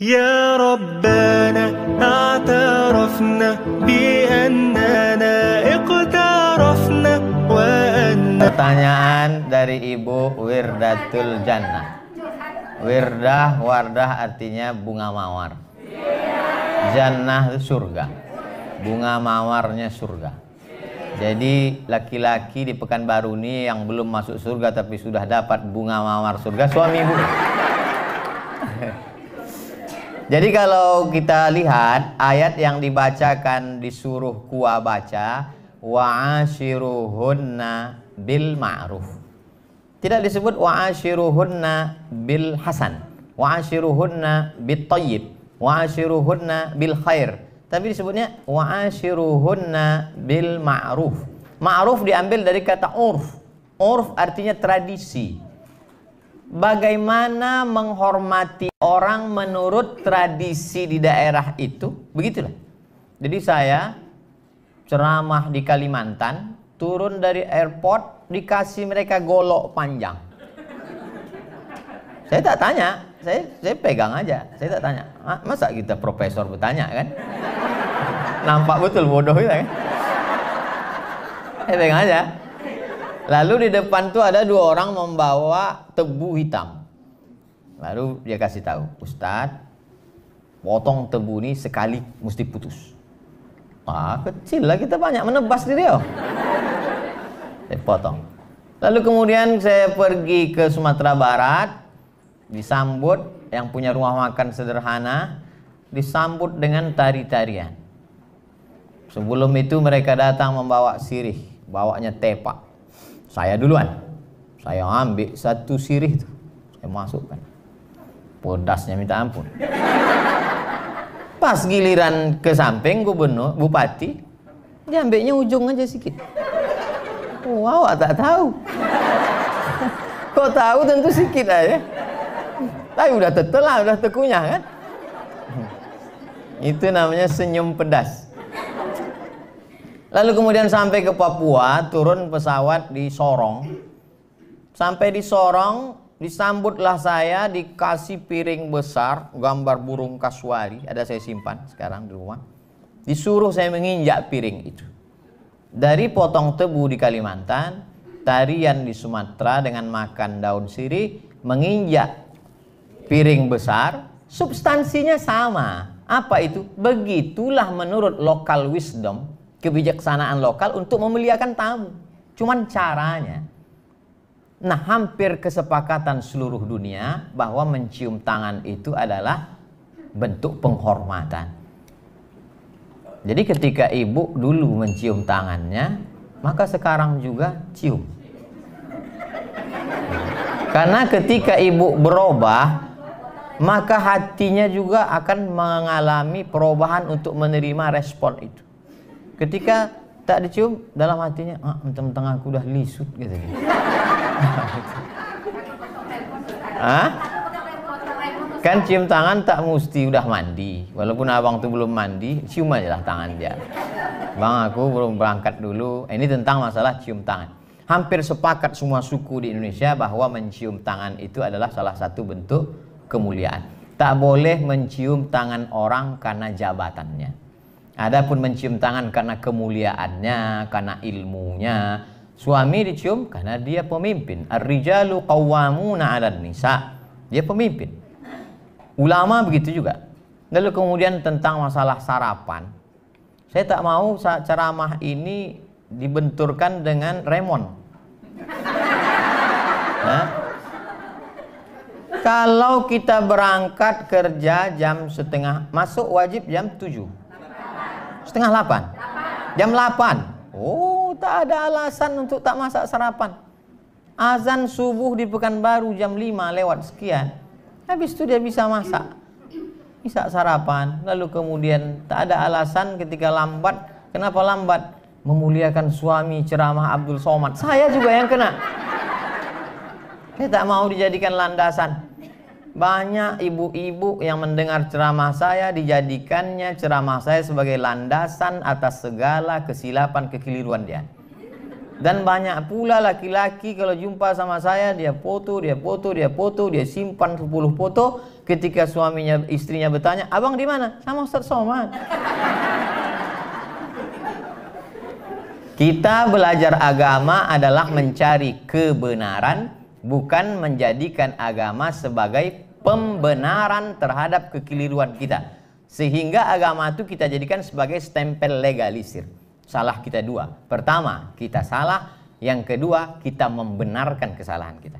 Ya Rabbana a'tarafna bi'annana iqtarafna wa anna. Pertanyaan dari Ibu Wirdatul Jannah. Wirdah, wardah artinya bunga mawar. Jannah itu surga. Bunga mawarnya surga. Jadi laki-laki di Pekanbaru ini yang belum masuk surga tapi sudah dapat bunga mawar surga, suami ibu. Jadi kalau kita lihat ayat yang dibacakan disuruh Kuwa baca, wa'ashiruhunna bil ma'ruf. Tidak disebut wa'ashiruhunna bil hasan, wa'ashiruhunna bit tayyib, wa'ashiruhunna bil khair. Tapi disebutnya wa'ashiruhunna bil ma'ruf. Ma'ruf diambil dari kata urf. Urf artinya tradisi. Bagaimana menghormati orang menurut tradisi di daerah itu, begitulah. Jadi saya ceramah di Kalimantan, turun dari airport dikasih mereka golok panjang. Saya tak tanya, saya pegang aja, saya tak tanya. Masa kita profesor bertanya kan? Nampak betul bodoh kita kan? Saya pegang aja. Lalu di depan tuh ada dua orang membawa tebu hitam. Lalu dia kasih tahu, Ustadz, potong tebu ini sekali mesti putus. Kecil lah, kita banyak menebas diri oh. Saya potong. Lalu kemudian saya pergi ke Sumatera Barat, disambut yang punya rumah makan sederhana, disambut dengan tari-tarian. Sebelum itu mereka datang membawa sirih, bawanya tepak. Saya duluan, saya ambil satu sirih itu, saya masukkan. Pedasnya minta ampun. Pas giliran ke samping gubernur, bupati, dia ambilnya ujung aja sedikit. Wow, tak tahu. Kok tahu tentu sedikit aja. Tapi udah tetelah, udah tekunyah kan. Itu namanya senyum pedas. Lalu kemudian sampai ke Papua, turun pesawat di Sorong. Sampai di Sorong, disambutlah saya, dikasih piring besar, gambar burung kasuari, ada saya simpan sekarang di rumah. Disuruh saya menginjak piring itu. Dari potong tebu di Kalimantan, tarian di Sumatera dengan makan daun sirih, menginjak piring besar, substansinya sama. Apa itu? Begitulah menurut local wisdom, kebijaksanaan lokal untuk memuliakan tamu. Cuman caranya. Nah, hampir kesepakatan seluruh dunia bahwa mencium tangan itu adalah bentuk penghormatan. Jadi ketika ibu dulu mencium tangannya, maka sekarang juga cium. Karena ketika ibu berubah, maka hatinya juga akan mengalami perubahan untuk menerima respon itu. Ketika tak dicium, dalam hatinya, mentang-mentang aku udah lisut gitu. Kan cium tangan tak mesti udah mandi. Walaupun abang tuh belum mandi, cium aja lah tangan dia. Bang, aku belum berangkat dulu. Ini tentang masalah cium tangan. Hampir sepakat semua suku di Indonesia bahwa mencium tangan itu adalah salah satu bentuk kemuliaan. Tak boleh mencium tangan orang karena jabatannya. Adapun mencium tangan karena kemuliaannya, karena ilmunya. Suami dicium karena dia pemimpin. Ar-rijalu qawwamuna 'alan nisa. Dia pemimpin. Ulama begitu juga. Lalu kemudian tentang masalah sarapan. Saya tak mau ceramah ini dibenturkan dengan remon. Nah, kalau kita berangkat kerja jam setengah, masuk wajib jam 7. Setengah 8. Jam 8. Oh, tak ada alasan untuk tak masak sarapan. Azan subuh di Pekanbaru jam 5 lewat sekian. Habis itu dia bisa masak. Bisa sarapan. Lalu kemudian tak ada alasan ketika lambat. Kenapa lambat? Memuliakan suami ceramah Abdul Somad. Saya juga yang kena. Saya tak mau dijadikan landasan. Banyak ibu-ibu yang mendengar ceramah saya dijadikannya ceramah saya sebagai landasan atas segala kesilapan kekeliruan dia. Dan banyak pula laki-laki kalau jumpa sama saya, dia foto, dia simpan 10 foto. Ketika istrinya bertanya, abang di mana? Sama Ustaz Somad. Kita belajar agama adalah mencari kebenaran, bukan menjadikan agama sebagai pembenaran terhadap kekeliruan kita. Sehingga agama itu kita jadikan sebagai stempel legalisir. Salah kita dua. Pertama, kita salah. Yang kedua, kita membenarkan kesalahan kita.